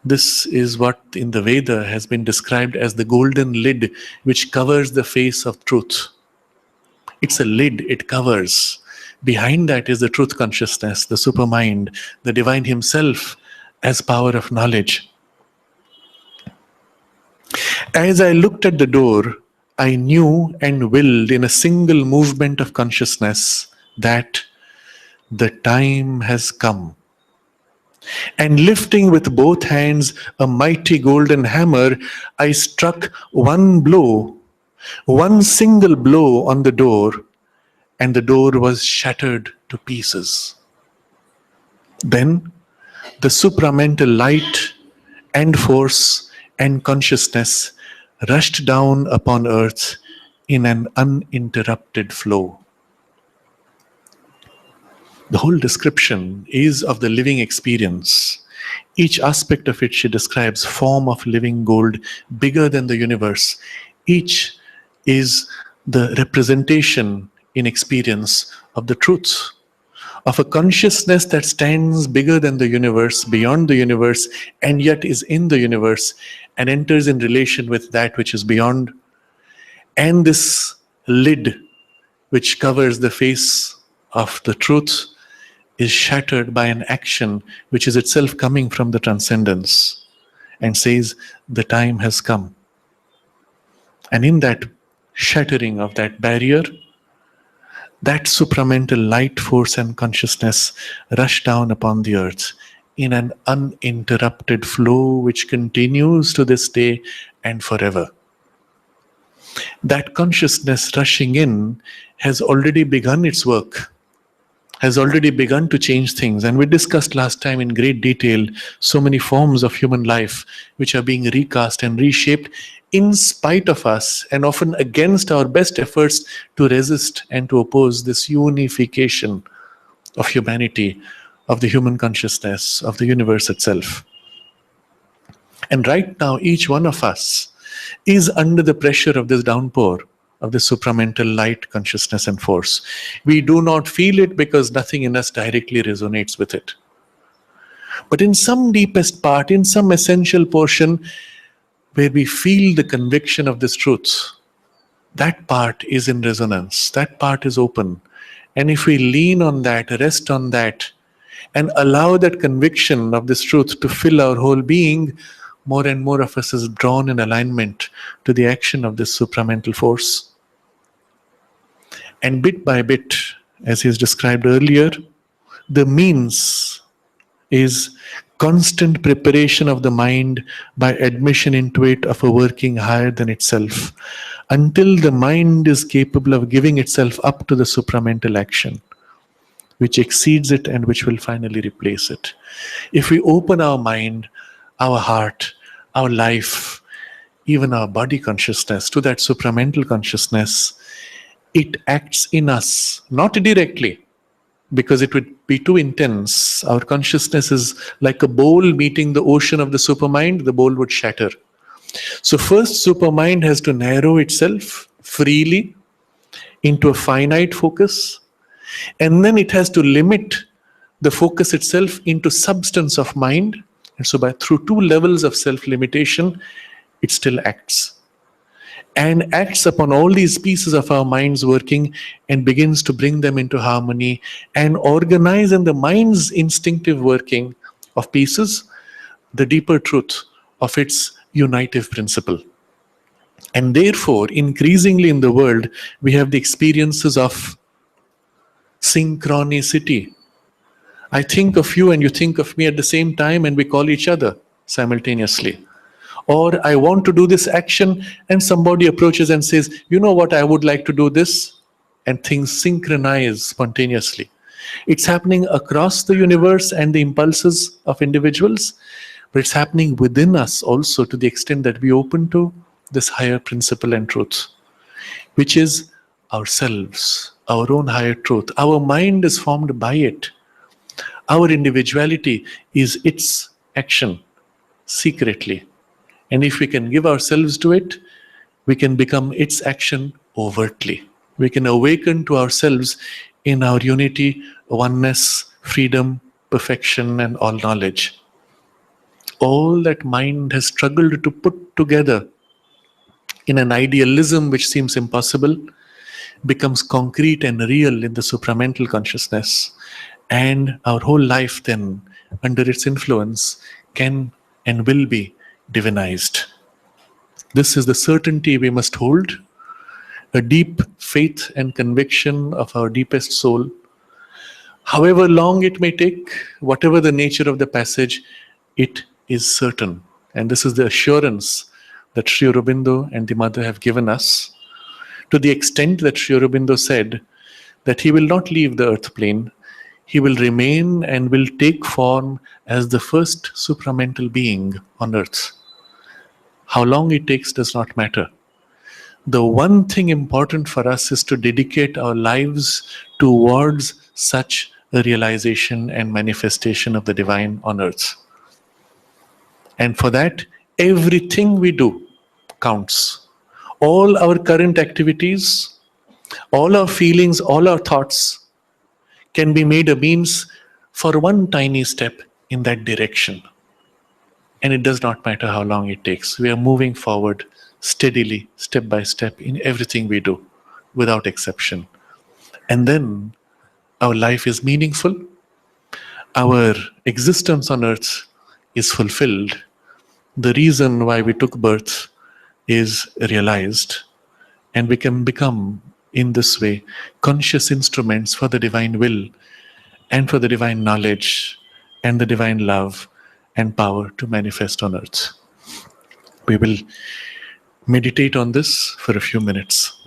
Speaker 1: This is what in the Veda has been described as the golden lid which covers the face of truth. It's a lid, it covers. Behind that is the truth consciousness, the supermind, the divine himself as power of knowledge. As I looked at the door, I knew and willed in a single movement of consciousness that the time has come. And lifting with both hands a mighty golden hammer, I struck one blow, one single blow on the door, and the door was shattered to pieces. Then the supramental light and force and consciousness rushed down upon earth in an uninterrupted flow. The whole description is of the living experience. Each aspect of it she describes: form of living gold, bigger than the universe. Each is the representation in experience of the truth, of a consciousness that stands bigger than the universe, beyond the universe, and yet is in the universe and enters in relation with that which is beyond. And this lid which covers the face of the truth is shattered by an action which is itself coming from the transcendence and says, the time has come. And in that shattering of that barrier, that supramental light, force and consciousness rush down upon the earth in an uninterrupted flow which continues to this day and forever. That consciousness rushing in has already begun its work. has already begun to change things. And we discussed last time in great detail so many forms of human life which are being recast and reshaped in spite of us and often against our best efforts to resist and to oppose this unification of humanity, of the human consciousness, of the universe itself. And right now, each one of us is under the pressure of this downpour, of this supramental light, consciousness, and force. We do not feel it because nothing in us directly resonates with it. But in some deepest part, in some essential portion, where we feel the conviction of this truth, that part is in resonance, that part is open. And if we lean on that, rest on that, and allow that conviction of this truth to fill our whole being, more and more of us is drawn in alignment to the action of this supramental force. And bit by bit, as is described earlier, the means is constant preparation of the mind by admission into it of a working higher than itself, until the mind is capable of giving itself up to the supramental action, which exceeds it and which will finally replace it. If we open our mind, our heart, our life, even our body consciousness to that supramental consciousness, it acts in us, not directly, because it would be too intense. Our consciousness is like a bowl meeting the ocean of the supermind, the bowl would shatter. So first, supermind has to narrow itself freely into a finite focus, and then it has to limit the focus itself into substance of mind. And so through two levels of self-limitation, it still acts. And acts upon all these pieces of our minds working and begins to bring them into harmony and organize in the mind's instinctive working of pieces the deeper truth of its unitive principle. And therefore, increasingly in the world, we have the experiences of synchronicity. I think of you and you think of me at the same time and we call each other simultaneously. Or I want to do this action and somebody approaches and says, you know what, I would like to do this, and things synchronize spontaneously. It's happening across the universe and the impulses of individuals, but it's happening within us also to the extent that we open to this higher principle and truth, which is ourselves, our own higher truth. Our mind is formed by it. Our individuality is its action secretly. And if we can give ourselves to it, we can become its action overtly. We can awaken to ourselves in our unity, oneness, freedom, perfection, and all knowledge. All that mind has struggled to put together in an idealism which seems impossible becomes concrete and real in the supramental consciousness. And our whole life then, under its influence, can and will be divinized. This is the certainty we must hold, a deep faith and conviction of our deepest soul. However long it may take, whatever the nature of the passage, it is certain. And this is the assurance that Sri Aurobindo and the Mother have given us, to the extent that Sri Aurobindo said that he will not leave the earth plane, he will remain and will take form as the first supramental being on earth. How long it takes does not matter. The one thing important for us is to dedicate our lives towards such a realization and manifestation of the divine on earth. And for that, everything we do counts. All our current activities, all our feelings, all our thoughts can be made a means for one tiny step in that direction. And it does not matter how long it takes. We are moving forward steadily, step by step, in everything we do, without exception. And then our life is meaningful. Our existence on earth is fulfilled. The reason why we took birth is realized. And we can become, in this way, conscious instruments for the divine will and for the divine knowledge and the divine love and power to manifest on earth. We will meditate on this for a few minutes.